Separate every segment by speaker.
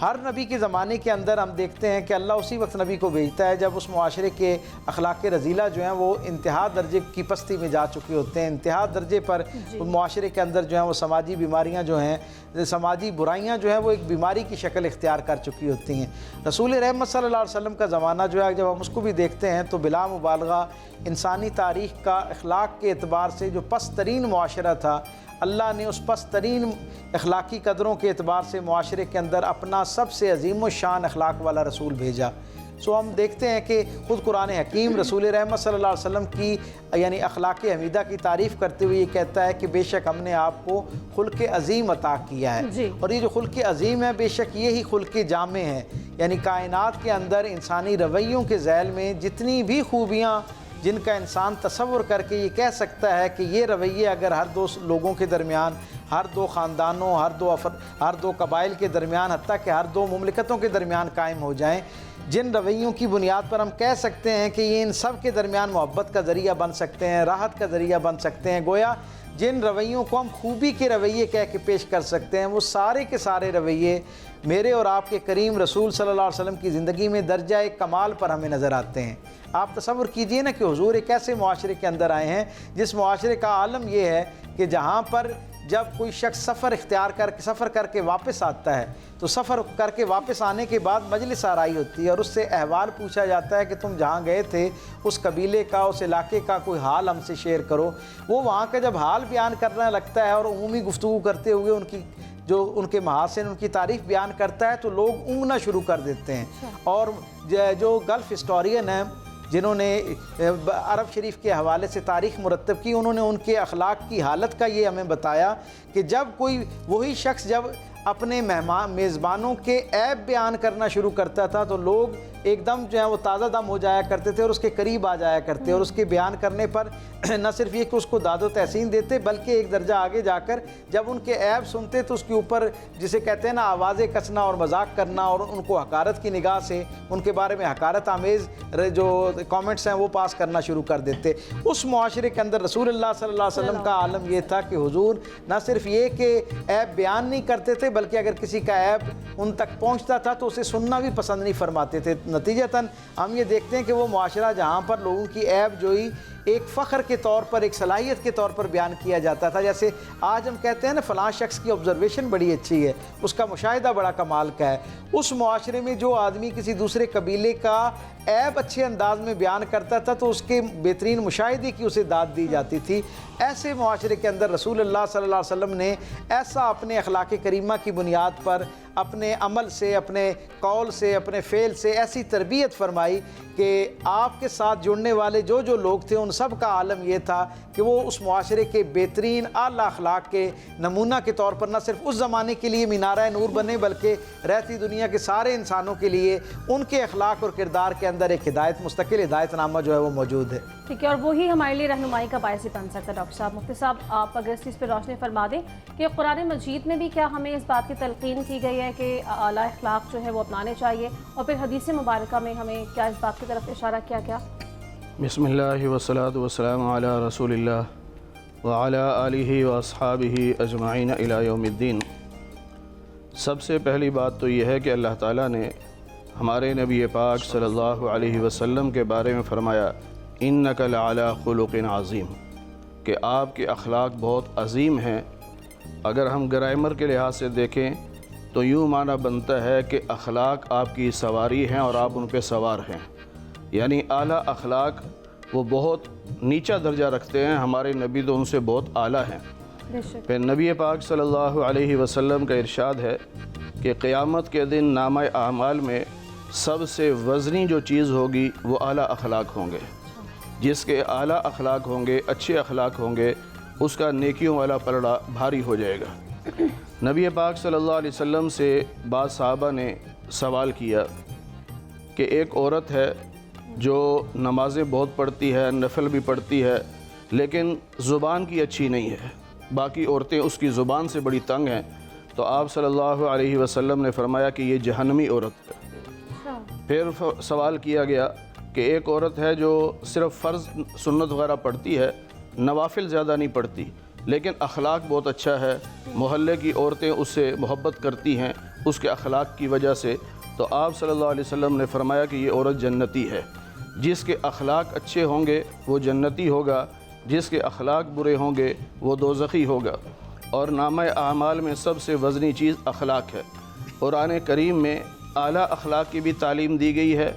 Speaker 1: ہر نبی کے زمانے کے اندر ہم دیکھتے ہیں کہ اللہ اسی وقت نبی کو بھیجتا ہے جب اس معاشرے کے اخلاق رذیلہ جو ہیں وہ انتہا درجے کی پستی میں جا چکے ہوتے ہیں، انتہا درجے پر معاشرے کے اندر جو ہیں وہ سماجی بیماریاں جو ہیں، سماجی برائیاں جو ہیں وہ ایک بیماری کی شکل اختیار کر چکی ہوتی ہیں۔ رسول رحمت صلی اللہ علیہ وسلم کا زمانہ جو ہے جب ہم اس کو بھی دیکھتے ہیں تو بلا مبالغہ انسانی تاریخ کا اخلاق کے اعتبار سے جو پست ترین معاشرہ تھا، اللہ نے اس پست ترین اخلاقی قدروں کے اعتبار سے معاشرے کے اندر اپنا سب سے عظیم الشان اخلاق والا رسول بھیجا۔ سو ہم دیکھتے ہیں کہ خود قرآن حکیم رسول رحمت صلی اللہ علیہ وسلم کی یعنی اخلاق حمیدہ کی تعریف کرتے ہوئے یہ کہتا ہے کہ بے شک ہم نے آپ کو خلق عظیم عطا کیا ہے، اور یہ جو خلق عظیم ہے بے شک یہی خلق جامع ہے، یعنی کائنات کے اندر انسانی رویوں کے ذیل میں جتنی بھی خوبیاں جن کا انسان تصور کر کے یہ کہہ سکتا ہے کہ یہ رویے اگر ہر دو لوگوں کے درمیان، ہر دو خاندانوں، ہر دو قبائل کے درمیان، حتیٰ کہ ہر دو مملکتوں کے درمیان قائم ہو جائیں، جن رویوں کی بنیاد پر ہم کہہ سکتے ہیں کہ یہ ان سب کے درمیان محبت کا ذریعہ بن سکتے ہیں، راحت کا ذریعہ بن سکتے ہیں، گویا جن رویوں کو ہم خوبی کے رویے کہہ کے پیش کر سکتے ہیں وہ سارے کے سارے رویے میرے اور آپ کے کریم رسول صلی اللہ علیہ وسلم کی زندگی میں درجہ کمال پر ہمیں نظر آتے ہیں۔ آپ تصور کیجئے نا کہ حضور ایک ایسے معاشرے کے اندر آئے ہیں جس معاشرے کا عالم یہ ہے کہ جہاں پر جب کوئی شخص سفر کر کے واپس آتا ہے تو سفر کر کے واپس آنے کے بعد مجلس آرائی ہوتی ہے اور اس سے احوال پوچھا جاتا ہے کہ تم جہاں گئے تھے اس قبیلے کا، اس علاقے کا کوئی حال ہم سے شیئر کرو۔ وہ وہاں کا جب حال بیان کرنے لگتا ہے اور عمومی گفتگو کرتے ہوئے ان کے محاسن، ان کی تعریف بیان کرتا ہے تو لوگ اونگنا شروع کر دیتے ہیں۔ اور جو گلف ہسٹورین ہیں جنہوں نے عرب شریف کے حوالے سے تاریخ مرتب کی، انہوں نے ان کے اخلاق کی حالت کا یہ ہمیں بتایا کہ جب کوئی وہی شخص جب اپنے میزبانوں کے عیب بیان کرنا شروع کرتا تھا تو لوگ ایک دم جو ہے وہ تازہ دم ہو جایا کرتے تھے اور اس کے قریب آ جایا کرتے، اور اس کے بیان کرنے پر نہ صرف یہ کہ اس کو داد و تحسین دیتے بلکہ ایک درجہ آگے جا کر جب ان کے عیب سنتے تو اس کے اوپر جسے کہتے ہیں نا آوازیں کسنا اور مذاق کرنا اور ان کو حقارت کی نگاہ سے ان کے بارے میں حقارت آمیز جو کامنٹس ہیں وہ پاس کرنا شروع کر دیتے۔ اس معاشرے کے اندر رسول اللہ صلی اللہ علیہ وسلم کا عالم یہ تھا کہ حضور نہ صرف یہ کہ عیب بیان نہیں کرتے تھے بلکہ اگر کسی کا عیب ان تک پہنچتا تھا تو اسے سننا بھی پسند نہیں فرماتے تھے۔ نتیجتاً ہم یہ دیکھتے ہیں کہ وہ معاشرہ جہاں پر لوگوں کی عیب جوئی ایک فخر کے طور پر، ایک صلاحیت کے طور پر بیان کیا جاتا تھا، جیسے آج ہم کہتے ہیں نا فلاں شخص کی آبزرویشن بڑی اچھی ہے، اس کا مشاہدہ بڑا کمال کا ہے، اس معاشرے میں جو آدمی کسی دوسرے قبیلے کا عیب اچھے انداز میں بیان کرتا تھا تو اس کے بہترین مشاہدے کی اسے داد دی جاتی تھی۔ ایسے معاشرے کے اندر رسول اللہ صلی اللہ علیہ وسلم نے ایسا اپنے اخلاق کریمہ کی بنیاد پر اپنے عمل سے، اپنے قول سے، اپنے فعل سے ایسی تربیت فرمائی کہ آپ کے ساتھ جڑنے والے جو لوگ تھے ان سب کا عالم یہ تھا کہ وہ اس معاشرے کے بہترین اعلیٰ اخلاق کے نمونہ کے طور پر نہ صرف اس زمانے کے لیے مینارہ نور بنے بلکہ رہتی دنیا کے سارے انسانوں کے لیے ان کے اخلاق اور کردار کے اندر ایک مستقل ہدایت نامہ جو ہے وہ موجود ہے۔
Speaker 2: ٹھیک ہے، اور وہی ہمارے لیے رہنمائی کا باعث بن سکتا ہے۔ ڈاکٹر صاحب، مفتی صاحب، آپ اگر اس چیز پہ روشنی فرما دیں کہ قرآن مجید میں بھی کیا ہمیں اس بات کی تلقین کی گئی ہے کہ اعلیٰ اخلاق جو ہے وہ اپنانے چاہیے، اور پھر حدیث مبارکہ میں ہمیں کیا اس بات کی طرف اشارہ کیا گیا؟
Speaker 3: بسم اللہ والصلاة والسلام علی رسول اللہ وعلی آلہ واصحابہ اجمعین الی یوم الدین۔ سب سے پہلی بات تو یہ ہے کہ اللہ تعالیٰ نے ہمارے نبی پاک صلی اللہ علیہ وسلم کے بارے میں فرمایا انک لعلی خلق عظیم، کہ آپ کے اخلاق بہت عظیم ہیں۔ اگر ہم گرامر کے لحاظ سے دیکھیں تو یوں معنی بنتا ہے کہ اخلاق آپ کی سواری ہیں اور آپ ان پہ سوار ہیں، یعنی اعلیٰ اخلاق وہ بہت نیچا درجہ رکھتے ہیں، ہمارے نبی تو ان سے بہت اعلیٰ ہیں۔ پھر نبی پاک صلی اللہ علیہ وسلم کا ارشاد ہے کہ قیامت کے دن نامہ اعمال میں سب سے وزنی جو چیز ہوگی وہ اعلیٰ اخلاق ہوں گے۔ جس کے اعلیٰ اخلاق ہوں گے، اچھے اخلاق ہوں گے، اس کا نیکیوں والا پلڑا بھاری ہو جائے گا۔ نبی پاک صلی اللہ علیہ وسلم سے بعض صحابہ نے سوال کیا کہ ایک عورت ہے جو نمازیں بہت پڑھتی ہے، نفل بھی پڑھتی ہے، لیکن زبان کی اچھی نہیں ہے، باقی عورتیں اس کی زبان سے بڑی تنگ ہیں، تو آپ صلی اللہ علیہ وسلم نے فرمایا کہ یہ جہنمی عورت ہے۔ پھر سوال کیا گیا کہ ایک عورت ہے جو صرف فرض سنت وغیرہ پڑھتی ہے، نوافل زیادہ نہیں پڑھتی، لیکن اخلاق بہت اچھا ہے، محلے کی عورتیں اس سے محبت کرتی ہیں، اس کے اخلاق کی وجہ سے، تو آپ صلی اللہ علیہ وسلم نے فرمایا کہ یہ عورت جنتی ہے۔ جس کے اخلاق اچھے ہوں گے وہ جنتی ہوگا، جس کے اخلاق برے ہوں گے وہ دوزخی ہوگا۔ اور نامہ اعمال میں سب سے وزنی چیز اخلاق ہے۔ قرآن کریم میں اعلیٰ اخلاق کی بھی تعلیم دی گئی ہے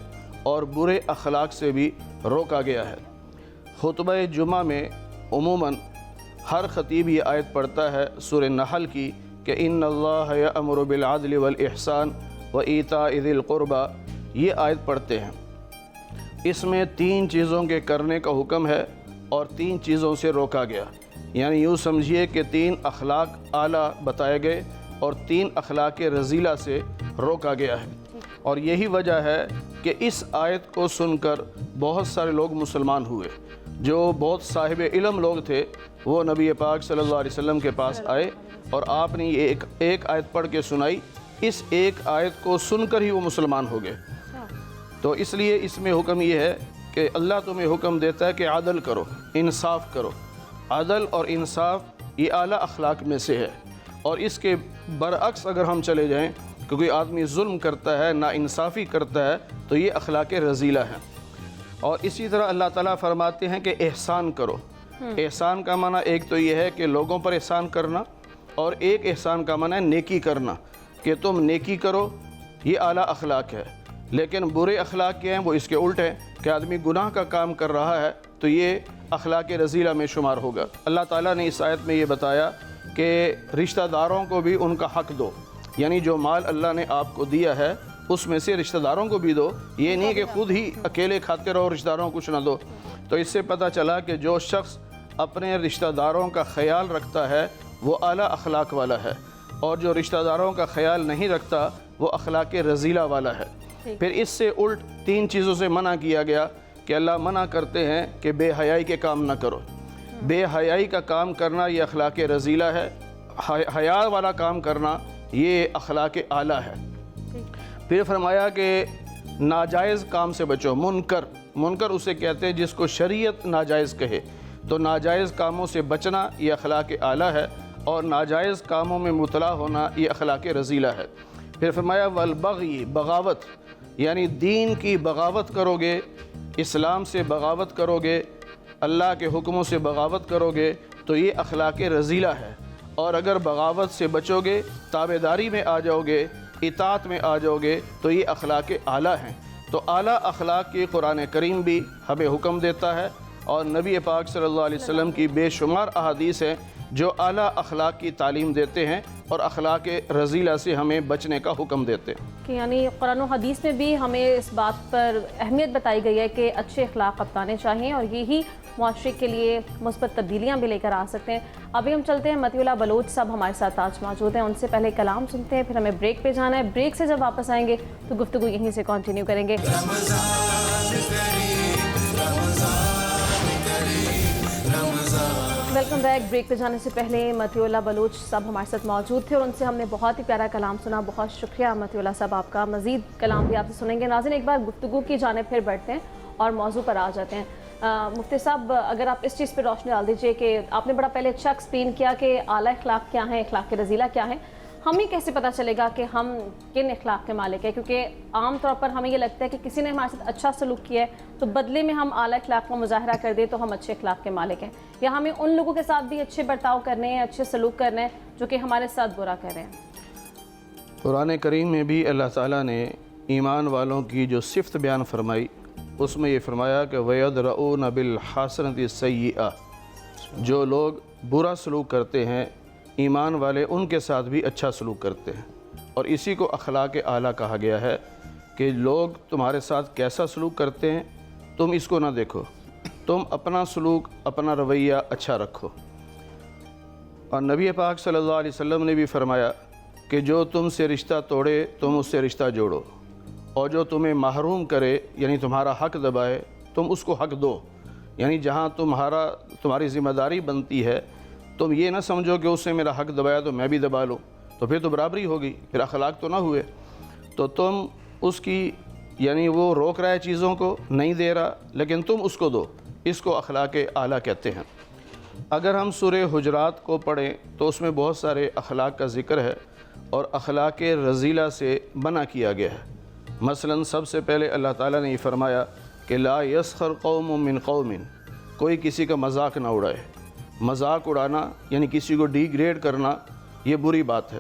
Speaker 3: اور برے اخلاق سے بھی روکا گیا ہے۔ خطبہ جمعہ میں عموماً ہر خطیب یہ آیت پڑھتا ہے سورہ نحل کی کہ ان اللہ یأمر بالعدل والاحسان وایتاء ذی القربى، یہ آیت پڑھتے ہیں۔ اس میں 3 چیزوں کے کرنے کا حکم ہے اور 3 چیزوں سے روکا گیا، یعنی یوں سمجھیے کہ 3 اخلاق اعلیٰ بتائے گئے اور 3 اخلاق رذیلہ سے روکا گیا ہے۔ اور یہی وجہ ہے کہ اس آیت کو سن کر بہت سارے لوگ مسلمان ہوئے۔ جو بہت صاحب علم لوگ تھے وہ نبی پاک صلی اللہ علیہ وسلم کے پاس آئے اور آپ نے یہ ایک آیت پڑھ کے سنائی، اس ایک آیت کو سن کر ہی وہ مسلمان ہو گئے۔ تو اس لیے اس میں حکم یہ ہے کہ اللہ تمہیں حکم دیتا ہے کہ عدل کرو، انصاف کرو۔ عدل اور انصاف یہ اعلیٰ اخلاق میں سے ہے، اور اس کے برعکس اگر ہم چلے جائیں کہ کوئی آدمی ظلم کرتا ہے، ناانصافی کرتا ہے، تو یہ اخلاق رذیلہ ہیں۔ اور اسی طرح اللہ تعالیٰ فرماتے ہیں کہ احسان کرو۔ احسان کا معنی ایک تو یہ ہے کہ لوگوں پر احسان کرنا، اور ایک احسان کا معنی ہے نیکی کرنا، کہ تم نیکی کرو، یہ اعلیٰ اخلاق ہے۔ لیکن برے اخلاق کیا ہیں؟ وہ اس کے الٹ ہیں کہ آدمی گناہ کا کام کر رہا ہے تو یہ اخلاق رذیلہ میں شمار ہوگا۔ اللہ تعالیٰ نے اس آیت میں یہ بتایا کہ رشتہ داروں کو بھی ان کا حق دو، یعنی جو مال اللہ نے آپ کو دیا ہے اس میں سے رشتہ داروں کو بھی دو، یہ نہیں کہ خود ہی اکیلے کھاتے رہو رشتہ داروں کو کچھ نہ دو۔ تو اس سے پتہ چلا کہ جو شخص اپنے رشتہ داروں کا خیال رکھتا ہے وہ اعلیٰ اخلاق والا ہے، اور جو رشتہ داروں کا خیال نہیں رکھتا وہ اخلاق رذیلہ والا ہے۔ پھر اس سے الٹ 3 چیزوں سے منع کیا گیا کہ اللہ منع کرتے ہیں کہ بے حیائی کے کام نہ کرو۔ بے حیائی کا کام کرنا یہ اخلاق رذیلہ ہے، حیا والا کام کرنا یہ اخلاق اعلیٰ ہے۔ پھر فرمایا کہ ناجائز کام سے بچو۔ منکر اسے کہتے ہیں جس کو شریعت ناجائز کہے، تو ناجائز کاموں سے بچنا یہ اخلاق اعلیٰ ہے، اور ناجائز کاموں میں مبتلا ہونا یہ اخلاق رذیلہ ہے۔ پھر فرمایا والبغی، بغاوت، یعنی دین کی بغاوت کرو گے، اسلام سے بغاوت کرو گے، اللہ کے حکموں سے بغاوت کرو گے تو یہ اخلاق رذیلہ ہے۔ اور اگر بغاوت سے بچو گے، تابعداری میں آ جاؤ گے، اطاعت میں آ جاؤ گے تو یہ اخلاق اعلیٰ ہیں۔ تو اعلیٰ اخلاق کی قرآن کریم بھی ہمیں حکم دیتا ہے، اور نبی پاک صلی اللہ علیہ وسلم کی بے شمار احادیث ہیں جو اعلیٰ اخلاق کی تعلیم دیتے ہیں اور اخلاق رذیلہ سے ہمیں بچنے کا حکم دیتے ہیں۔
Speaker 2: کہ یعنی قرآن و حدیث میں بھی ہمیں اس بات پر اہمیت بتائی گئی ہے کہ اچھے اخلاق اپنانے چاہیے، اور یہی معاشرے کے لیے مثبت تبدیلیاں بھی لے کر آ سکتے ہیں۔ ابھی ہم چلتے ہیں، مطیع اللہ بلوچ صاحب ہمارے ساتھ آج موجود ہیں، ان سے پہلے کلام سنتے ہیں، پھر ہمیں بریک پہ جانا ہے۔ بریک سے جب واپس آئیں گے تو گفتگو یہیں سے کنٹینیو کریں گے۔ Welcome back. بریک پہ جانے سے پہلے مطیع اللہ بلوچ صاحب ہمارے ساتھ موجود تھے اور ان سے ہم نے بہت ہی پیارا کلام سنا۔ بہت شکریہ مطیع اللہ صاحب آپ کا، مزید کلام بھی آپ سے سنیں گے۔ ناظرین، ایک بار گفتگو کی جانب پھر بڑھتے ہیں اور موضوع پر آ جاتے ہیں۔ مفتی صاحب، اگر آپ اس چیز پہ روشنی ڈال دیجئے کہ آپ نے بڑا پہلے اچھا ایکسپلین کیا کہ اعلیٰ اخلاق کیا ہیں، اخلاق رذیلہ کیا ہیں، ہمیں کیسے پتہ چلے گا کہ ہم کن اخلاق کے مالک ہیں؟ کیونکہ عام طور پر ہمیں یہ لگتا ہے کہ کسی نے ہمارے ساتھ اچھا سلوک کیا ہے تو بدلے میں ہم اعلیٰ اخلاق کا مظاہرہ کر دیں تو ہم اچھے اخلاق کے مالک ہیں، یا ہمیں ان لوگوں کے ساتھ بھی اچھے برتاؤ کرنے ہیں، اچھے سلوک کرنے ہیں جو کہ ہمارے ساتھ برا کر رہے ہیں۔
Speaker 3: قرآن کریم میں بھی اللہ تعالیٰ نے ایمان والوں کی جو صفت بیان فرمائی اس میں یہ فرمایا کہ وَيَدْرَؤُونَ بِالْحَسَنَةِ السَّيِّئَةِ، جو لوگ برا سلوک کرتے ہیں ایمان والے ان کے ساتھ بھی اچھا سلوک کرتے ہیں، اور اسی کو اخلاق اعلیٰ کہا گیا ہے کہ لوگ تمہارے ساتھ کیسا سلوک کرتے ہیں تم اس کو نہ دیکھو، تم اپنا سلوک اپنا رویہ اچھا رکھو۔ اور نبی پاک صلی اللہ علیہ وسلم نے بھی فرمایا کہ جو تم سے رشتہ توڑے تم اس سے رشتہ جوڑو، اور جو تمہیں محروم کرے یعنی تمہارا حق دبائے تم اس کو حق دو، یعنی جہاں تمہاری ذمہ داری بنتی ہے تم یہ نہ سمجھو کہ اس نے میرا حق دبایا تو میں بھی دبا لوں، تو پھر تو برابری ہوگی، پھر اخلاق تو نہ ہوئے۔ تو تم اس کی یعنی وہ روک رہا ہے چیزوں کو، نہیں دے رہا لیکن تم اس کو دو، اس کو اخلاق اعلیٰ کہتے ہیں۔ اگر ہم سورہ حجرات کو پڑھیں تو اس میں بہت سارے اخلاق کا ذکر ہے، اور اخلاق رذیلہ سے منع کیا گیا ہے۔ مثلا سب سے پہلے اللہ تعالیٰ نے یہ فرمایا کہ لا یسخر قوم من قوم، کوئی کسی کا مذاق نہ اڑائے۔ مذاق اڑانا یعنی کسی کو ڈی گریڈ کرنا یہ بری بات ہے۔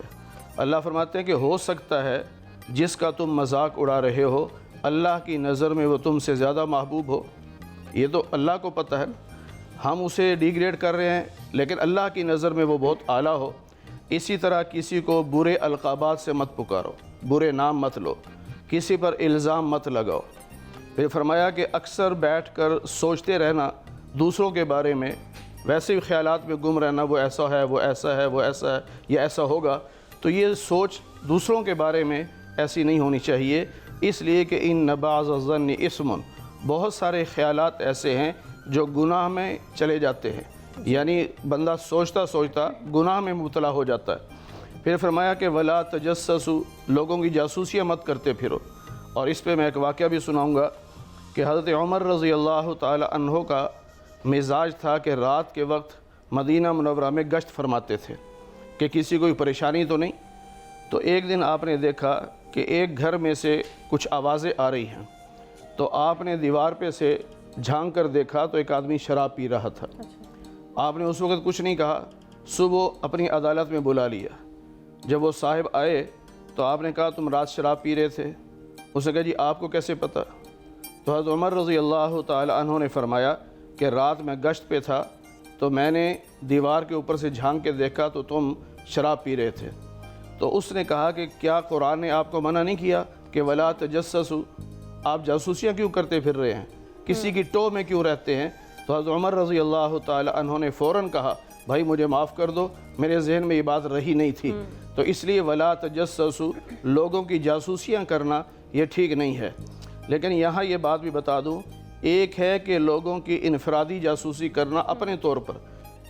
Speaker 3: اللہ فرماتے ہیں کہ ہو سکتا ہے جس کا تم مذاق اڑا رہے ہو اللہ کی نظر میں وہ تم سے زیادہ محبوب ہو۔ یہ تو اللہ کو پتہ ہے، ہم اسے ڈی گریڈ کر رہے ہیں لیکن اللہ کی نظر میں وہ بہت اعلیٰ ہو۔ اسی طرح کسی کو برے القابات سے مت پکارو، برے نام مت لو، کسی پر الزام مت لگاؤ۔ پھر فرمایا کہ اکثر بیٹھ کر سوچتے رہنا دوسروں کے بارے میں، ویسے ہی خیالات میں گم رہنا، وہ ایسا ہے، وہ ایسا ہے، وہ ایسا ہے، یہ ایسا ہوگا، تو یہ سوچ دوسروں کے بارے میں ایسی نہیں ہونی چاہیے، اس لیے کہ ان بعض الظن اسم، بہت سارے خیالات ایسے ہیں جو گناہ میں چلے جاتے ہیں، یعنی بندہ سوچتا سوچتا گناہ میں مبتلا ہو جاتا ہے۔ پھر فرمایا کہ ولا تجسسوا، لوگوں کی جاسوسیاں مت کرتے پھرو۔ اور اس پہ میں ایک واقعہ بھی سناؤں گا کہ حضرت عمر رضی اللہ تعالی عنہ کا مزاج تھا کہ رات کے وقت مدینہ منورہ میں گشت فرماتے تھے کہ کسی کوئی پریشانی تو نہیں۔ تو ایک دن آپ نے دیکھا کہ ایک گھر میں سے کچھ آوازیں آ رہی ہیں، تو آپ نے دیوار پہ سے جھانک کر دیکھا تو ایک آدمی شراب پی رہا تھا۔ آپ نے اس وقت کچھ نہیں کہا، صبح اپنی عدالت میں بلا لیا۔ جب وہ صاحب آئے تو آپ نے کہا تم رات شراب پی رہے تھے؟ اس نے کہا جی آپ کو کیسے پتہ؟ تو حضرت عمر رضی اللہ تعالی عنہ نے فرمایا کہ رات میں گشت پہ تھا تو میں نے دیوار کے اوپر سے جھانک کے دیکھا تو تم شراب پی رہے تھے۔ تو اس نے کہا کہ کیا قرآن نے آپ کو منع نہیں کیا کہ ولا تجسسوا، آپ جاسوسیاں کیوں کرتے پھر رہے ہیں، کسی کی ٹو میں کیوں رہتے ہیں؟ تو حضرت عمر رضی اللہ تعالی عنہ نے فوراً کہا بھائی مجھے معاف کر دو، میرے ذہن میں یہ بات رہی نہیں تھی۔ تو اس لیے ولا تجسسوا، لوگوں کی جاسوسیاں کرنا یہ ٹھیک نہیں ہے۔ لیکن یہاں یہ بات بھی بتا دوں، ایک ہے کہ لوگوں کی انفرادی جاسوسی کرنا اپنے طور پر،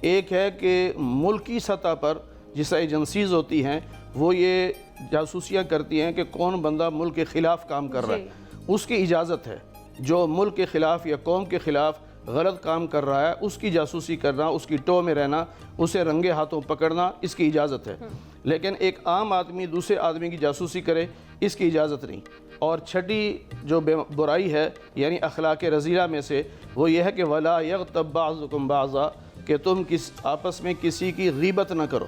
Speaker 3: ایک ہے کہ ملکی سطح پر جس ایجنسیز ہوتی ہیں وہ یہ جاسوسیاں کرتی ہیں کہ کون بندہ ملک کے خلاف کام کر رہا ہے، اس کی اجازت ہے۔ جو ملک کے خلاف یا قوم کے خلاف غلط کام کر رہا ہے اس کی جاسوسی کرنا، اس کی ٹو میں رہنا، اسے رنگے ہاتھوں پکڑنا، اس کی اجازت ہے۔ لیکن ایک عام آدمی دوسرے آدمی کی جاسوسی کرے، اس کی اجازت نہیں۔ اور چھٹی جو برائی ہے یعنی اخلاق رذیلہ میں سے وہ یہ ہے کہ ولا یغتب بعضکم بعضا، کہ تم آپس میں کسی کی غیبت نہ کرو۔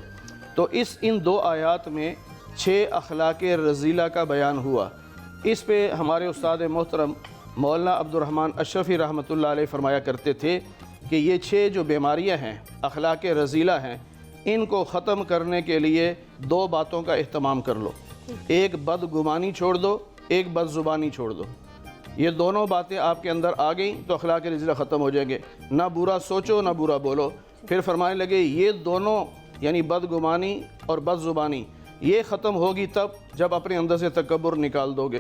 Speaker 3: تو ان دو آیات میں 6 اخلاق رذیلہ کا بیان ہوا۔ اس پہ ہمارے استاد محترم مولانا عبد الرحمن اشرفی رحمۃ اللہ علیہ فرمایا کرتے تھے کہ یہ 6 جو بیماریاں ہیں، اخلاق رذیلہ ہیں، ان کو ختم کرنے کے لیے 2 باتوں کا اہتمام کر لو۔ ایک بدگمانی چھوڑ دو، ایک بد زبانی چھوڑ دو۔ یہ دونوں باتیں آپ کے اندر آ گئیں تو اخلاق رذیلہ ختم ہو جائیں گے۔ نہ برا سوچو نہ برا بولو۔ پھر فرمانے لگے یہ دونوں یعنی بدگمانی اور بد زبانی یہ ختم ہوگی تب جب اپنے اندر سے تکبر نکال دو گے۔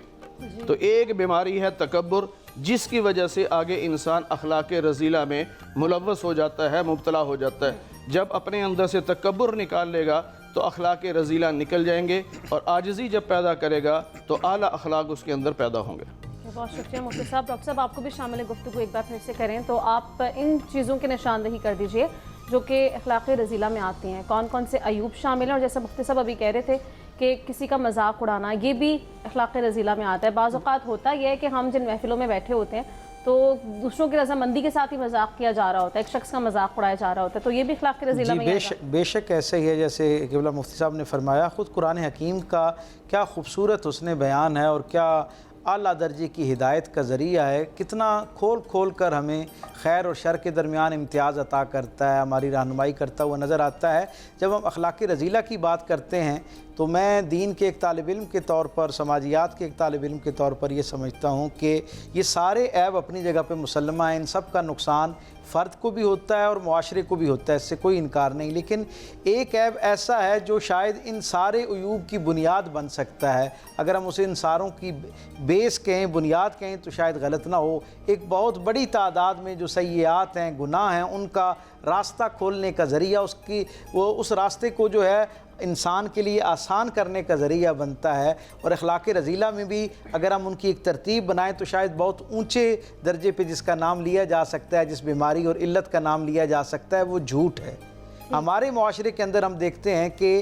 Speaker 3: تو ایک بیماری ہے تکبر، جس کی وجہ سے آگے انسان اخلاق رذیلہ میں ملوث ہو جاتا ہے، مبتلا ہو جاتا ہے۔ جب اپنے اندر سے تکبر نکال لے گا تو اخلاق رذیلہ نکل جائیں گے، اور عاجزی جب پیدا کرے گا تو اعلیٰ اخلاق اس کے اندر پیدا ہوں گے۔
Speaker 2: بہت شکریہ مفتی صاحب۔ ڈاکٹر صاحب آپ کو بھی شامل گفتگو ایک بار پھر سے کریں تو آپ ان چیزوں کی نشاندہی کر دیجئے جو کہ اخلاق رذیلہ میں آتی ہیں، کون کون سے عیوب شامل ہیں، اور جیسے مفتی صاحب ابھی کہہ رہے تھے کہ کسی کا مذاق اڑانا یہ بھی اخلاق رذیلہ میں آتا ہے۔ بعض اوقات ہوتا یہ ہے کہ ہم جن محفلوں میں بیٹھے ہوتے ہیں تو دوسروں کی رضامندی کے ساتھ ہی مذاق کیا جا رہا ہوتا ہے، ایک شخص کا مذاق اڑایا جا رہا ہوتا ہے، تو یہ بھی اخلاق رذیلہ میں آئے گا۔
Speaker 1: بے شک ایسا ہی ہے، جیسے قبلہ مفتی صاحب نے فرمایا، خود قرآن حکیم کا کیا خوبصورت اس نے بیان ہے اور کیا اعلیٰ درجے کی ہدایت کا ذریعہ ہے، کتنا کھول کھول کر ہمیں خیر اور شر کے درمیان امتیاز عطا کرتا ہے، ہماری رہنمائی کرتا ہوا نظر آتا ہے۔ جب ہم اخلاق رذیلہ کی بات کرتے ہیں تو میں دین کے ایک طالب علم کے طور پر، سماجیات کے ایک طالب علم کے طور پر یہ سمجھتا ہوں کہ یہ سارے عیب اپنی جگہ پہ مسلمہ ہیں، ان سب کا نقصان فرد کو بھی ہوتا ہے اور معاشرے کو بھی ہوتا ہے، اس سے کوئی انکار نہیں، لیکن ایک عیب ایسا ہے جو شاید ان سارے عیوب کی بنیاد بن سکتا ہے۔ اگر ہم اسے ان ساروں کی بیس کہیں، بنیاد کہیں تو شاید غلط نہ ہو۔ ایک بہت بڑی تعداد میں جو سیئات ہیں، گناہ ہیں، ان کا راستہ کھولنے کا ذریعہ، اس راستے کو جو ہے انسان کے لیے آسان کرنے کا ذریعہ بنتا ہے۔ اور اخلاق رذیلہ میں بھی اگر ہم ان کی ایک ترتیب بنائیں تو شاید بہت اونچے درجے پہ جس کا نام لیا جا سکتا ہے، جس بیماری اور علت کا نام لیا جا سکتا ہے، وہ جھوٹ ہے۔ ہمارے معاشرے کے اندر ہم دیکھتے ہیں کہ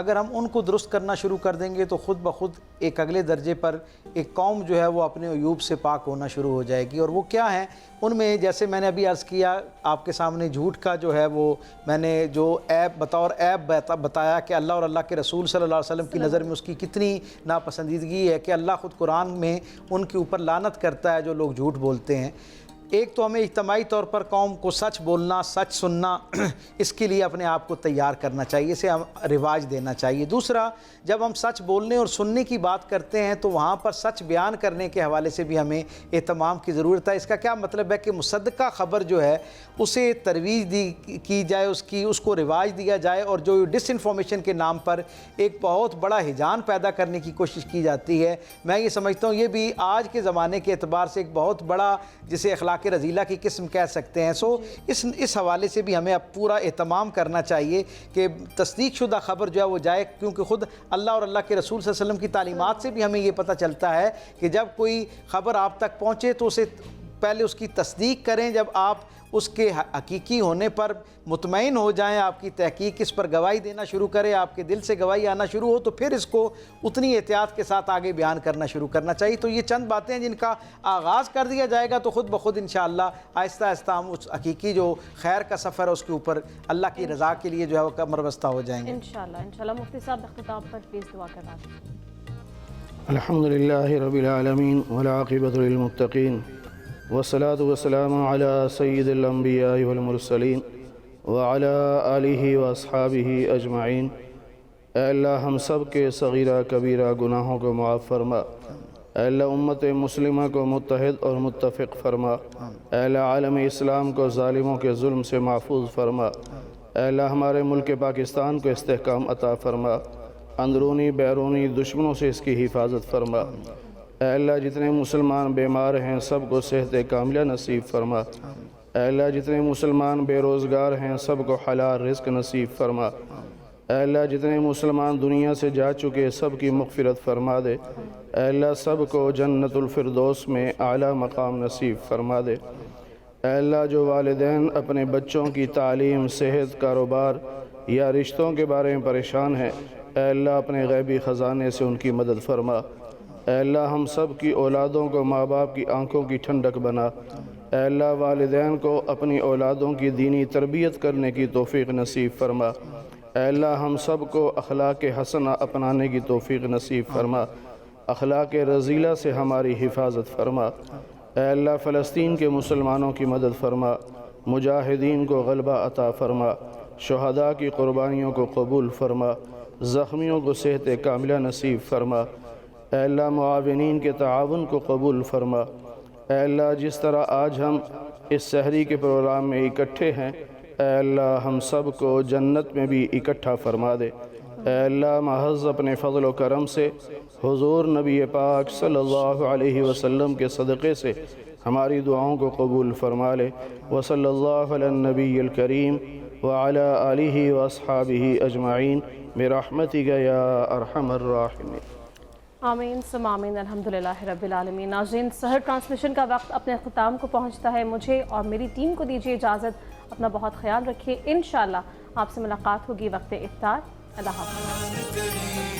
Speaker 1: اگر ہم ان کو درست کرنا شروع کر دیں گے تو خود بخود ایک اگلے درجے پر ایک قوم جو ہے وہ اپنے عیوب سے پاک ہونا شروع ہو جائے گی۔ اور وہ کیا ہیں؟ ان میں جیسے میں نے ابھی عرض کیا آپ کے سامنے، جھوٹ کا جو ہے وہ میں نے جو عیب بطور عیب بتایا کہ اللہ اور اللہ کے رسول صلی اللہ علیہ وسلم کی نظر میں اس کی کتنی ناپسندیدگی ہے کہ اللہ خود قرآن میں ان کے اوپر لعنت کرتا ہے جو لوگ جھوٹ بولتے ہیں۔ ایک تو ہمیں اجتماعی طور پر قوم کو سچ بولنا، سچ سننا، اس کے لیے اپنے آپ کو تیار کرنا چاہیے، اسے ہم رواج دینا چاہیے۔ دوسرا، جب ہم سچ بولنے اور سننے کی بات کرتے ہیں تو وہاں پر سچ بیان کرنے کے حوالے سے بھی ہمیں اہتمام کی ضرورت ہے۔ اس کا کیا مطلب ہے کہ مصدقہ خبر جو ہے اسے ترویج کی جائے، اس کو رواج دیا جائے، اور جو ڈس انفارمیشن کے نام پر ایک بہت بڑا ہجان پیدا کرنے کی کوشش کی جاتی ہے، میں یہ سمجھتا ہوں یہ بھی آج کے زمانے کے اعتبار سے ایک بہت بڑا جسے اخلاق رذیلہ کی قسم کہہ سکتے ہیں۔ اس حوالے سے بھی ہمیں اب پورا اہتمام کرنا چاہیے کہ تصدیق شدہ خبر جو ہے وہ جائے، کیونکہ خود اللہ اور اللہ کے رسول صلی اللہ علیہ وسلم کی تعلیمات سے بھی ہمیں یہ پتہ چلتا ہے کہ جب کوئی خبر آپ تک پہنچے تو اسے پہلے اس کی تصدیق کریں، جب آپ اس کے حقیقی ہونے پر مطمئن ہو جائیں، آپ کی تحقیق اس پر گواہی دینا شروع کرے، آپ کے دل سے گواہی آنا شروع ہو، تو پھر اس کو اتنی احتیاط کے ساتھ آگے بیان کرنا شروع کرنا چاہیے۔ تو یہ چند باتیں ہیں جن کا آغاز کر دیا جائے گا تو خود بخود انشاءاللہ آہستہ آہستہ ہم اس حقیقی جو خیر کا سفر ہے اس کے اوپر اللہ کی رضا کے لیے جو ہے وہ کمر بستہ ہو جائیں گے
Speaker 2: انشاءاللہ۔ مفتی صاحب اختتام پر پلیز دعا کرنا۔
Speaker 3: الحمدللہ رب العالمین والعاقبۃ للمتقین والصلاة والسلام علی سید الانبیاء والمرسلین وعلی آلہ واصحابہ اجمعین۔ اے اللہ ہم سب کے صغیرہ کبیرہ گناہوں کو معاف فرما، اے اللہ امت مسلمہ کو متحد اور متفق فرما، اے اللہ عالم اسلام کو ظالموں کے ظلم سے محفوظ فرما، اے اللہ ہمارے ملک پاکستان کو استحکام عطا فرما، اندرونی بیرونی دشمنوں سے اس کی حفاظت فرما، اے اللہ جتنے مسلمان بیمار ہیں سب کو صحت کاملہ نصیب فرما، اے اللہ جتنے مسلمان بے روزگار ہیں سب کو حلال رزق نصیب فرما، اے اللہ جتنے مسلمان دنیا سے جا چکے سب کی مغفرت فرما دے، اے اللہ سب کو جنت الفردوس میں اعلیٰ مقام نصیب فرما دے، اے اللہ جو والدین اپنے بچوں کی تعلیم، صحت، کاروبار یا رشتوں کے بارے میں پریشان ہیں، اے اللہ اپنے غیبی خزانے سے ان کی مدد فرما، اے اللہ ہم سب کی اولادوں کو ماں باپ کی آنکھوں کی ٹھنڈک بنا، اے اللہ والدین کو اپنی اولادوں کی دینی تربیت کرنے کی توفیق نصیب فرما، اے اللہ ہم سب کو اخلاق حسنہ اپنانے کی توفیق نصیب فرما، اخلاق رذیلہ سے ہماری حفاظت فرما، اے اللہ فلسطین کے مسلمانوں کی مدد فرما، مجاہدین کو غلبہ عطا فرما، شہداء کی قربانیوں کو قبول فرما، زخمیوں کو صحت کاملہ نصیب فرما، اے اللہ معاونین کے تعاون کو قبول فرما، اے اللہ جس طرح آج ہم اس سحری کے پروگرام میں اکٹھے ہیں، اے اللہ ہم سب کو جنت میں بھی اکٹھا فرما دے، اے اللہ محض اپنے فضل و کرم سے حضور نبی پاک صلی اللہ علیہ وسلم کے صدقے سے ہماری دعاؤں کو قبول فرما لے، وصلی اللہ علی النبی الکریم وعلی آلہ واصحابہ اجمعین برحمتک یا ارحم الراحمین۔
Speaker 2: آمین ثم آمین، الحمدللہ رب العالمین۔ ناظرین، سحر ٹرانسمیشن کا وقت اپنے اختتام کو پہنچتا ہے، مجھے اور میری ٹیم کو دیجیے اجازت، اپنا بہت خیال رکھیے، انشاءاللہ آپ سے ملاقات ہوگی وقت افطار۔ اللہ حافظ۔